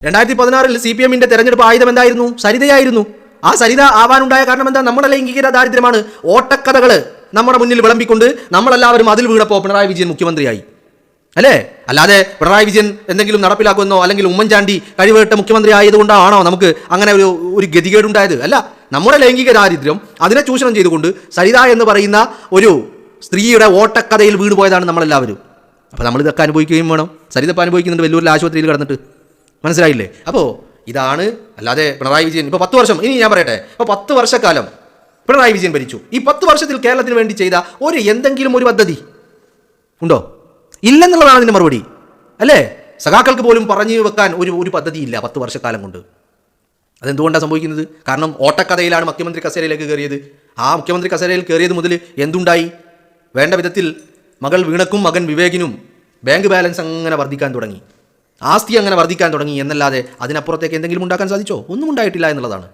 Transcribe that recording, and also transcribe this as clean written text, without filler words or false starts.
2016 CPM-ന്റെ തെരഞ്ഞെടുപ്പ് ആയുധം എന്തായിരുന്നു? സരിതയായിരുന്നു. ആ സരിത ആവാനുണ്ടായ കാരണം എന്താ? നമ്മുടെ ലൈംഗിക ദാരിദ്ര്യമാണ്. ഓട്ടക്കഥകൾ നമ്മുടെ മുന്നിൽ വിളമ്പിക്കൊണ്ട് നമ്മളെല്ലാവരും അതിൽ വീണപ്പോൾ പിണറായി വിജയൻ മുഖ്യമന്ത്രിയായി, അല്ലേ? അല്ലാതെ പിണറായി വിജയൻ എന്തെങ്കിലും നടപ്പിലാക്കുമെന്നോ അല്ലെങ്കിൽ ഉമ്മൻചാണ്ടി കഴിവേട്ട മുഖ്യമന്ത്രി ആയതുകൊണ്ടാണോ നമുക്ക് അങ്ങനെ ഒരു ഗതികേടുണ്ടായത്? അല്ല, നമ്മുടെ ലൈംഗിക ദാരിദ്ര്യം അതിനെ ചൂഷണം ചെയ്തുകൊണ്ട് സരിത എന്ന് പറയുന്ന ഒരു സ്ത്രീയുടെ ഓട്ടക്കഥയിൽ വീണുപോയതാണ് നമ്മളെല്ലാവരും. അപ്പോൾ നമ്മൾ ഇതൊക്കെ അനുഭവിക്കുകയും വേണം. സരിത ഇപ്പോൾ അനുഭവിക്കുന്നുണ്ട് വെല്ലൂരിൽ ആശുപത്രിയിൽ കിടന്നിട്ട്. മനസ്സിലായില്ലേ? അപ്പോൾ ഇതാണ്. അല്ലാതെ പിണറായി വിജയൻ ഇപ്പോൾ 10 വർഷം, ഇനി ഞാൻ പറയട്ടെ, ഇപ്പോൾ 10 വർഷക്കാലം പിണറായി വിജയൻ ഭരിച്ചു. ഈ 10 വർഷത്തിൽ കേരളത്തിന് വേണ്ടി ചെയ്ത എന്തെങ്കിലും ഒരു പദ്ധതി ഉണ്ടോ? ഇല്ലെന്നുള്ളതാണ് അതിൻ്റെ മറുപടി, അല്ലേ? സഖാക്കൾക്ക് പോലും പറഞ്ഞു വെക്കാൻ ഒരു പദ്ധതി ഇല്ല 10 വർഷക്കാലം കൊണ്ട്. അതെന്തുകൊണ്ടാണ് സംഭവിക്കുന്നത്? കാരണം ഓട്ടക്കഥയിലാണ് മുഖ്യമന്ത്രി കസേരയിലേക്ക് കയറിയത്. ആ മുഖ്യമന്ത്രി കസേരയിൽ കയറിയത് മുതൽ എന്തുണ്ടായി? വേണ്ട വിധത്തിൽ മകൾ വീണക്കും മകൻ വിവേകിനും ബാങ്ക് ബാലൻസ് അങ്ങനെ വർദ്ധിക്കാൻ തുടങ്ങി, ആസ്തി അങ്ങനെ വർദ്ധിക്കാൻ തുടങ്ങി എന്നല്ലാതെ അതിനപ്പുറത്തേക്ക് എന്തെങ്കിലും ഉണ്ടാക്കാൻ സാധിച്ചോ? ഒന്നും ഉണ്ടായിട്ടില്ല എന്നുള്ളതാണ്.